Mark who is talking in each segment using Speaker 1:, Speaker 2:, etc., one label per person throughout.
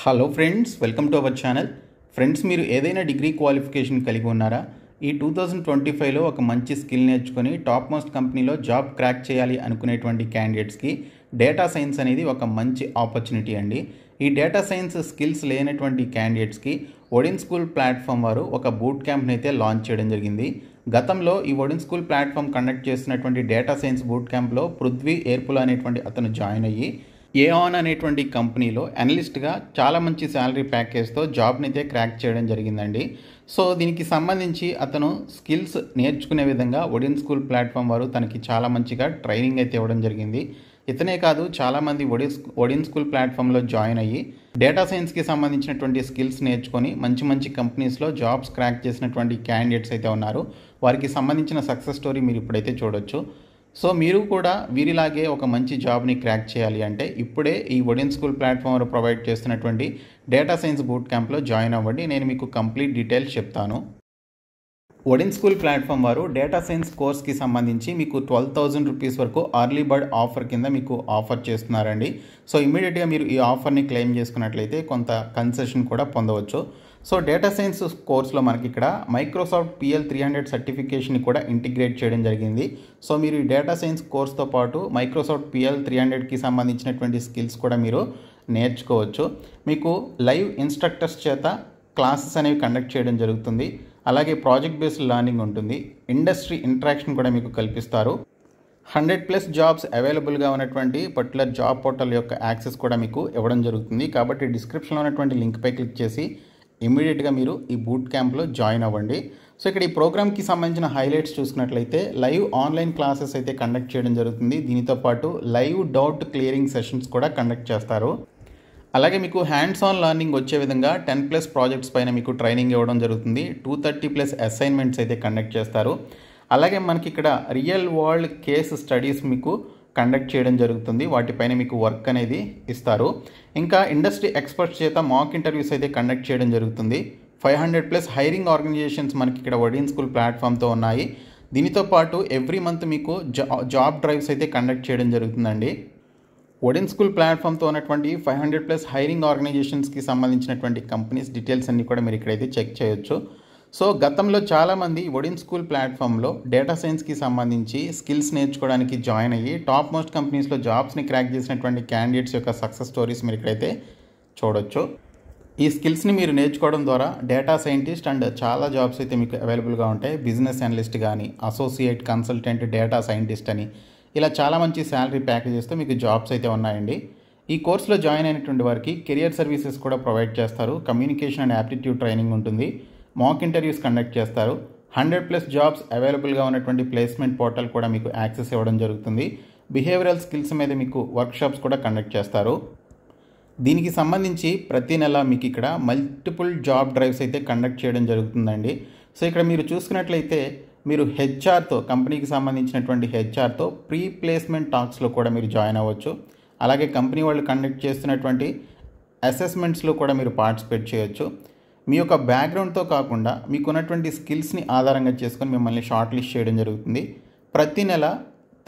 Speaker 1: Hello friends, welcome to our channel. Friends, మీరు ఏదైనా degree qualification కలిగి ఉన్నారా? ఈ 2025లో ఒక మంచి స్కిల్ నేర్చుకొని టాప్ మోస్ట్ కంపెనీలో జాబ్ క్రాక్ చేయాలి అనుకునేటువంటి క్యాండిడేట్స్కి డేటా సైన్స్ అనేది ఒక మంచి ఆపర్చునిటీ అండి. ఈ డేటా సైన్స్ స్కిల్స్ లేనటువంటి క్యాండిడేట్స్కి ఒడిన్ స్కూల్ ప్లాట్ఫామ్ వారు ఒక బూట్ క్యాంప్ని అయితే లాంచ్ చేయడం జరిగింది. గతంలో ఈ ఒడిన్ స్కూల్ ప్లాట్ఫామ్ కండక్ట్ చేస్తున్నటువంటి డేటా సైన్స్ బూట్ క్యాంప్లో పృథ్వీ ఏర్పుల అనేటువంటి అతను జాయిన్ అయ్యి ఏఆన్ అనేటువంటి కంపెనీలో అనలిస్ట్గా చాలా మంచి శాలరీ ప్యాకేజ్తో జాబ్ని అయితే క్రాక్ చేయడం జరిగిందండి. సో దీనికి సంబంధించి అతను స్కిల్స్ నేర్చుకునే విధంగా ఒడిన్ స్కూల్ ప్లాట్ఫామ్ వారు తనకి చాలా మంచిగా ట్రైనింగ్ అయితే ఇవ్వడం జరిగింది. ఇతనే కాదు, చాలామంది ఒడిన్ స్కూల్ ప్లాట్ఫామ్లో జాయిన్ అయ్యి డేటా సైన్స్కి సంబంధించినటువంటి స్కిల్స్ నేర్చుకొని మంచి మంచి కంపెనీస్లో జాబ్స్ క్రాక్ చేసినటువంటి క్యాండిడేట్స్ అయితే ఉన్నారు. వారికి సంబంధించిన సక్సెస్ స్టోరీ మీరు ఇప్పుడైతే చూడొచ్చు. సో మీరు కూడా వీరిలాగే ఒక మంచి జాబ్ని క్రాక్ చేయాలి అంటే ఇప్పుడే ఈ ఒడిన్ స్కూల్ ప్లాట్ఫామ్ ప్రొవైడ్ చేస్తున్నటువంటి డేటా సైన్స్ బూట్ క్యాంప్లో జాయిన్ అవ్వండి. నేను మీకు కంప్లీట్ డీటెయిల్స్ చెప్తాను. ఒడిన్ స్కూల్ ప్లాట్ఫామ్ వారు డేటా సైన్స్ కోర్స్కి సంబంధించి మీకు 12,000 రూపీస్ వరకు అర్లీ బర్డ్ ఆఫర్ కింద మీకు ఆఫర్ చేస్తున్నారండి. సో ఇమీడియట్గా మీరు ఈ ఆఫర్ని క్లెయిమ్ చేసుకున్నట్లయితే కొంత కన్సెషన్ కూడా పొందవచ్చు. సో డేటా సైన్స్ కోర్స్లో మనకి ఇక్కడ మైక్రోసాఫ్ట్ PL300 సర్టిఫికేషన్ని కూడా ఇంటిగ్రేట్ చేయడం జరిగింది. సో మీరు ఈ డేటా సైన్స్ కోర్స్తో పాటు మైక్రోసాఫ్ట్ PL300కి సంబంధించినటువంటి స్కిల్స్ కూడా మీరు నేర్చుకోవచ్చు. మీకు లైవ్ ఇన్స్ట్రక్టర్స్ చేత క్లాసెస్ అనేవి కండక్ట్ చేయడం జరుగుతుంది. అలాగే ప్రాజెక్ట్ బేస్డ్ లెర్నింగ్ ఉంటుంది. ఇండస్ట్రీ ఇంటరాక్షన్ కూడా మీకు కల్పిస్తారు. 100+ జాబ్స్ అవైలబుల్గా ఉన్నటువంటి పర్టికులర్ జాబ్ పోర్టల్ యొక్క యాక్సెస్ కూడా మీకు ఇవ్వడం జరుగుతుంది. కాబట్టి డిస్క్రిప్షన్లో ఉన్నటువంటి లింక్పై క్లిక్ చేసి ఇమీడియట్గా మీరు ఈ బూట్ క్యాంప్లో జాయిన్ అవ్వండి. సో ఇక్కడ ఈ ప్రోగ్రామ్కి సంబంధించిన హైలైట్స్ చూసుకున్నట్లయితే లైవ్ ఆన్లైన్ క్లాసెస్ అయితే కండక్ట్ చేయడం జరుగుతుంది. దీనితో పాటు లైవ్ డౌట్ క్లియరింగ్ సెషన్స్ కూడా కండక్ట్ చేస్తారు. అలాగే మీకు హ్యాండ్స్ ఆన్ లెర్నింగ్ వచ్చే విధంగా 10+ ప్రాజెక్ట్స్ పైన మీకు ట్రైనింగ్ ఇవ్వడం జరుగుతుంది. 230+ అసైన్మెంట్స్ అయితే కండక్ట్ చేస్తారు. అలాగే మనకి ఇక్కడ రియల్ వరల్డ్ కేస్ స్టడీస్ మీకు కండక్ట్ చేయడం జరుగుతుంది. వాటిపైన మీకు వర్క్ అనేది ఇస్తారు. ఇంకా ఇండస్ట్రీ ఎక్స్పర్ట్స్ చేత మాక్ ఇంటర్వ్యూస్ అయితే కండక్ట్ చేయడం జరుగుతుంది. 500+ హైరింగ్ ఆర్గనైజేషన్స్ మనకి ఇక్కడ ఒడిన్ స్కూల్ ప్లాట్ఫామ్తో ఉన్నాయి. దీనితో పాటు ఎవ్రీ మంత్ మీకు జాబ్ డ్రైవ్స్ అయితే కండక్ట్ చేయడం జరుగుతుందండి. ఒడిన్ స్కూల్ ప్లాట్ఫామ్తో ఉన్నటువంటి 500+ హైరింగ్ ఆర్గనైజేషన్స్కి సంబంధించినటువంటి కంపెనీస్ డీటెయిల్స్ అన్నీ కూడా మీరు ఇక్కడైతే చెక్ చేయొచ్చు. సో గతంలో చాలామంది ఒడిన్ స్కూల్ ప్లాట్ఫామ్లో డేటా సైన్స్కి సంబంధించి స్కిల్స్ నేర్చుకోవడానికి జాయిన్ అయ్యి టాప్ మోస్ట్ కంపెనీస్లో జాబ్స్ని క్రాక్ చేసినటువంటి క్యాండిడేట్స్ యొక్క సక్సెస్ స్టోరీస్ మీరు ఇక్కడైతే చూడొచ్చు. ఈ స్కిల్స్ని మీరు నేర్చుకోవడం ద్వారా డేటా సైంటిస్ట్ అండ్ చాలా జాబ్స్ అయితే మీకు అవైలబుల్గా ఉంటాయి. బిజినెస్ అనలిస్ట్ కానీ, అసోసియేట్ కన్సల్టెంట్ డేటా సైంటిస్ట్ అని ఇలా చాలా మంచి శాలరీ ప్యాకేజెస్తో మీకు జాబ్స్ అయితే ఉన్నాయండి. ఈ కోర్సులో జాయిన్ అయినటువంటి వారికి కెరియర్ సర్వీసెస్ కూడా ప్రొవైడ్ చేస్తారు. కమ్యూనికేషన్ అండ్ యాప్టిట్యూడ్ ట్రైనింగ్ ఉంటుంది. మాక్ ఇంటర్వ్యూస్ కండక్ట్ చేస్తారు. 100+ జాబ్స్ అవైలబుల్గా ఉన్నటువంటి ప్లేస్మెంట్ పోర్టల్ కూడా మీకు యాక్సెస్ ఇవ్వడం జరుగుతుంది. బిహేవియరల్ స్కిల్స్ మీద మీకు వర్క్షాప్స్ కూడా కండక్ట్ చేస్తారు. దీనికి సంబంధించి ప్రతి నెల మీకు ఇక్కడ మల్టిపుల్ జాబ్ డ్రైవ్స్ అయితే కండక్ట్ చేయడం జరుగుతుందండి. సో ఇక్కడ మీరు చూసుకున్నట్లయితే మీరు హెచ్ఆర్తో, కంపెనీకి సంబంధించినటువంటి హెచ్ఆర్తో ప్రీ ప్లేస్మెంట్ టాక్స్లో కూడా మీరు జాయిన్ అవ్వచ్చు. అలాగే కంపెనీ వాళ్ళు కండక్ట్ చేస్తున్నటువంటి అసెస్మెంట్స్లో కూడా మీరు పార్టిసిపేట్ చేయొచ్చు. మీ యొక్క బ్యాక్గ్రౌండ్తో కాకుండా మీకున్నటువంటి స్కిల్స్ని ఆధారంగా చేసుకొని మిమ్మల్ని షార్ట్ లిస్ట్ చేయడం జరుగుతుంది. ప్రతి నెల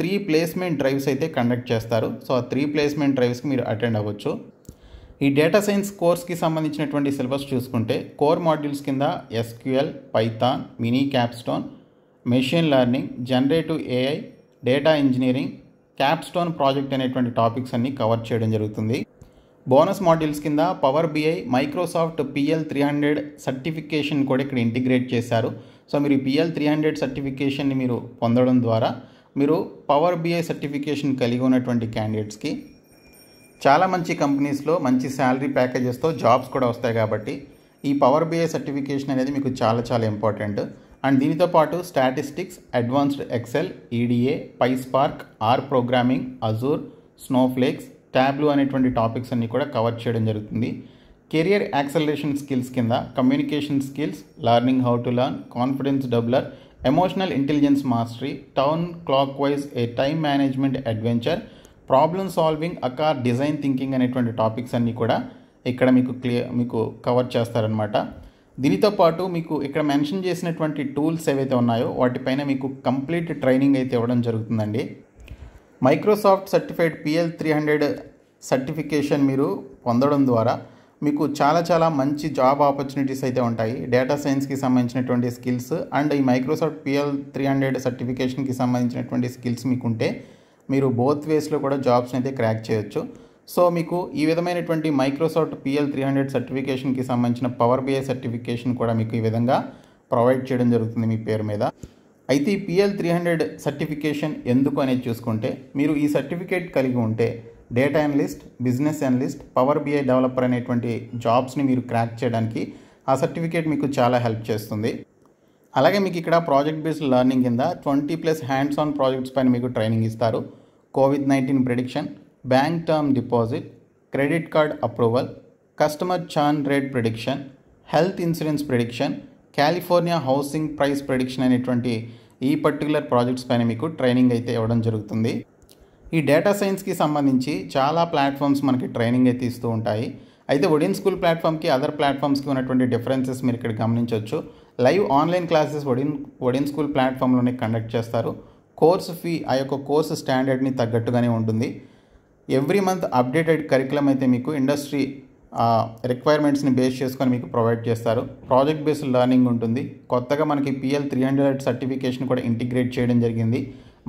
Speaker 1: 3 ప్లేస్మెంట్ డ్రైవ్స్ అయితే కండక్ట్ చేస్తారు. సో ఆ 3 ప్లేస్మెంట్ డ్రైవ్స్కి మీరు అటెండ్ అవ్వచ్చు. ఈ డేటా సైన్స్ కోర్స్కి సంబంధించినటువంటి సిలబస్ చూసుకుంటే కోర్ మాడ్యూల్స్ కింద SQL, Python, mini Capstone, machine learning, generative AI, data engineering, Capstone project అనేటువంటి టాపిక్స్ అన్ని కవర్ చేయడం జరుగుతుంది. బోనస్ మాడ్యూల్స్ కింద power BI, Microsoft PL300 certification కూడా ఇక్కడ ఇంటిగ్రేట్ చేశారు. సో మీరు ఈ PL300 సర్టిఫికేషన్ని మీరు పొందడం ద్వారా మీరు పవర్ BI సర్టిఫికేషన్ కలిగి ఉన్నటువంటి క్యాండిడేట్స్కి చాలా మంచి కంపెనీస్లో మంచి శాలరీ ప్యాకేజెస్తో జాబ్స్ కూడా వస్తాయి. కాబట్టి ఈ పవర్ BI సర్టిఫికేషన్ అనేది మీకు చాలా చాలా ఇంపార్టెంట్. అండ్ దీనితో పాటు statistics, advanced Excel, EDA, PySpark, R ప్రోగ్రామింగ్, అజూర్, స్నోఫ్లేక్స్, ట్యాబ్లూ అనేటువంటి టాపిక్స్ అన్నీ కూడా కవర్ చేయడం జరుగుతుంది. కెరియర్ యాక్సలరేషన్ స్కిల్స్ కింద communication skills, learning how to learn, confidence developer, emotional intelligence mastery, town clock wise a time management adventure, problem solving, అకార్ design thinking అనేటువంటి topics అన్నీ కూడా ఇక్కడ మీకు కవర్ చేస్తారనమాట. దీనితో పాటు మీకు ఇక్కడ మెన్షన్ చేసినటువంటి టూల్స్ ఏవైతే ఉన్నాయో వాటిపైన మీకు కంప్లీట్ ట్రైనింగ్ అయితే ఇవ్వడం జరుగుతుందండి. మైక్రోసాఫ్ట్ సర్టిఫైడ్ PL300 సర్టిఫికేషన్ మీరు పొందడం ద్వారా మీకు చాలా మంచి జాబ్ ఆపర్చునిటీస్ అయితే ఉంటాయి. డేటా సైన్స్కి సంబంధించినటువంటి స్కిల్స్ అండ్ ఈ మైక్రోసాఫ్ట్ PL300 సర్టిఫికేషన్కి సంబంధించినటువంటి స్కిల్స్ మీకుంటే మీరు బోత్ వేస్లో కూడా జాబ్స్ని అయితే క్రాక్ చేయొచ్చు. సో మీకు ఈ విధమైనటువంటి మైక్రోసాఫ్ట్ PL300 సర్టిఫికేషన్కి సంబంధించిన పవర్ BI సర్టిఫికేషన్ కూడా మీకు ఈ విధంగా ప్రొవైడ్ చేయడం జరుగుతుంది మీ పేరు మీద. అయితే ఈ PL300 సర్టిఫికేషన్ ఎందుకు అనేది చూసుకుంటే, మీరు ఈ సర్టిఫికేట్ కలిగి ఉంటే data analyst, business analyst, power BI developer అనేటువంటి జాబ్స్ని మీరు క్రాక్ చేయడానికి ఆ సర్టిఫికేట్ మీకు చాలా హెల్ప్ చేస్తుంది. అలాగే మీకు ఇక్కడ ప్రాజెక్ట్ బేస్డ్ లెర్నింగ్ కింద 20+ హ్యాండ్స్ ఆన్ ప్రాజెక్ట్స్ పైన మీకు ట్రైనింగ్ ఇస్తారు. COVID-19 prediction, bank term deposit, credit card approval, customer churn rate prediction, health insurance prediction, California housing price prediction అనేటువంటి ఈ పర్టికులర్ ప్రాజెక్ట్స్ పైన మీకు ట్రైనింగ్ అయితే ఇవ్వడం జరుగుతుంది. ఈ డేటా సైన్స్కి సంబంధించి చాలా ప్లాట్ఫామ్స్ మనకి ట్రైనింగ్ అయితే ఇస్తూ ఉంటాయి. అయితే ఒడిన్ స్కూల్ ప్లాట్ఫామ్కి అదర్ ప్లాట్ఫామ్స్కి ఉన్నటువంటి డిఫరెన్సెస్ మీరు ఇక్కడ గమనించవచ్చు. Live online classes Odin school ప్లాట్ఫామ్లోనే కండక్ట్ చేస్తారు. కోర్సు ఫీ ఆ యొక్క కోర్సు స్టాండర్డ్ని తగ్గట్టుగానే ఉంటుంది. ఎవ్రీ మంత్ అప్డేటెడ్ కరికులం అయితే మీకు ఇండస్ట్రీ రిక్వైర్మెంట్స్ని బేస్ చేసుకొని మీకు ప్రొవైడ్ చేస్తారు. ప్రాజెక్ట్ బేస్డ్ లెర్నింగ్ ఉంటుంది. కొత్తగా మనకి PL300 సర్టిఫికేషన్ కూడా ఇంటిగ్రేట్ చేయడం జరిగింది.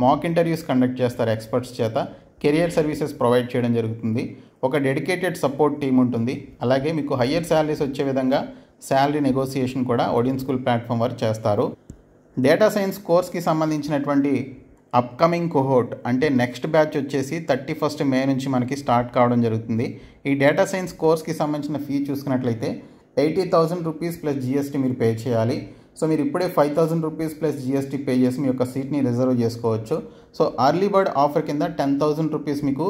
Speaker 1: మాక్ ఇంటర్వ్యూస్ కండక్ట్ చేస్తారు ఎక్స్పర్ట్స్ చేత. కెరియర్ సర్వీసెస్ ప్రొవైడ్ చేయడం జరుగుతుంది. ఒక డెడికేటెడ్ సపోర్ట్ టీం ఉంటుంది. అలాగే మీకు హయ్యర్ శాలరీస్ వచ్చే విధంగా శాలరీ నెగోసియేషన్ కూడా ఒడిన్ స్కూల్ ప్లాట్ఫామ్ వారు చేస్తారు. డేటా సైన్స్ కోర్స్కి సంబంధించినటువంటి అప్కమింగ్ కోహోర్ట్ అంటే నెక్స్ట్ బ్యాచ్ వచ్చేసి 31 మే నుంచి మనకి స్టార్ట్ కావడం జరుగుతుంది. ఈ డేటా సైన్స్ కోర్స్కి సంబంధించిన ఫీ చూసుకున్నట్లయితే 80,000 రూపీస్ ప్లస్ GST మీరు పే చేయాలి. సో మీరు ఇప్పుడే 5,000 రూపీస్ ప్లస్ GST పే చేసి మీ యొక్క సీట్ని రిజర్వ్ చేసుకోవచ్చు. సో అర్లీ బర్డ్ ఆఫర్ కింద 10,000 రూపీస్ మీకు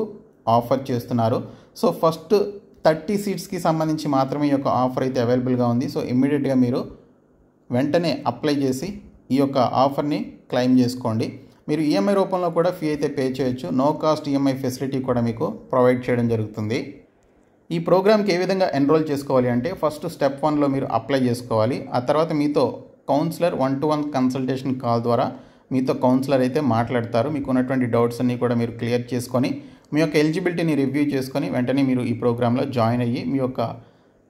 Speaker 1: ఆఫర్ చేస్తున్నారు. సో ఫస్ట్ 30 సీట్స్కి సంబంధించి మాత్రమే ఈ యొక్క ఆఫర్ అయితే అవైలబుల్గా ఉంది. సో ఇమ్మీడియట్గా మీరు వెంటనే అప్లై చేసి ఈ యొక్క ఆఫర్ని క్లెయిమ్ చేసుకోండి. మీరు EMI రూపంలో కూడా ఫీ అయితే పే చేయొచ్చు. నో కాస్ట్ EMI ఫెసిలిటీ కూడా మీకు ప్రొవైడ్ చేయడం జరుగుతుంది. ఈ ప్రోగ్రామ్కి ఏ విధంగా ఎన్రోల్ చేసుకోవాలి అంటే, ఫస్ట్ స్టెప్ 1లో మీరు అప్లై చేసుకోవాలి. ఆ తర్వాత మీతో కౌన్సిలర్ 1-to-1 కన్సల్టేషన్ కాల్ ద్వారా మీతో కౌన్సిలర్ అయితే మాట్లాడతారు. మీకు ఉన్నటువంటి డౌట్స్ అన్నీ కూడా మీరు క్లియర్ చేసుకొని మీ యొక్క ఎలిజిబిలిటీని రివ్యూ చేసుకొని వెంటనే మీరు ఈ ప్రోగ్రాంలో జాయిన్ అయ్యి మీ యొక్క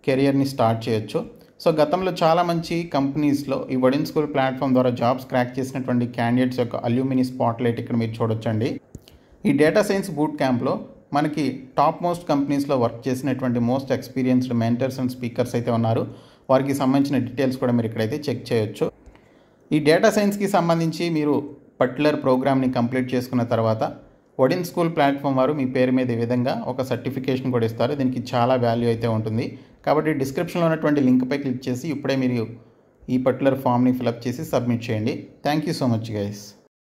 Speaker 1: కెరియర్ని స్టార్ట్ చేయొచ్చు. సో గతంలో చాలా మంచి కంపెనీస్లో ఈ ఒడిన్ స్కూల్ ప్లాట్ఫామ్ ద్వారా జాబ్స్ క్రాక్ చేసినటువంటి క్యాండిడేట్స్ యొక్క అల్యూమిని స్పాట్లైట్ ఇక్కడ మీరు చూడొచ్చండి. ఈ డేటా సైన్స్ బూట్ క్యాంప్లో మనకి టాప్ మోస్ట్ కంపెనీస్లో వర్క్ చేసినటువంటి most experienced mentors and speakers అయితే ఉన్నారు. వారికి సంబంధించిన డీటెయిల్స్ కూడా మీరు ఇక్కడైతే చెక్ చేయొచ్చు. ఈ డేటా సైన్స్కి సంబంధించి మీరు పర్టికులర్ ప్రోగ్రామ్ని కంప్లీట్ చేసుకున్న తర్వాత ఒడిన్ స్కూల్ ప్లాట్ఫామ్ వారు మీ పేరు మీద ఈ విధంగా ఒక సర్టిఫికేషన్ కూడా ఇస్తారు. దీనికి చాలా వాల్యూ అయితే ఉంటుంది. కాబట్టి డిస్క్రిప్షన్లో ఉన్నటువంటి లింక్పై క్లిక్ చేసి ఇప్పుడే మీరు ఈ పర్టికులర్ ఫామ్ని ఫిలప్ చేసి సబ్మిట్ చేయండి. Thank you so much guys.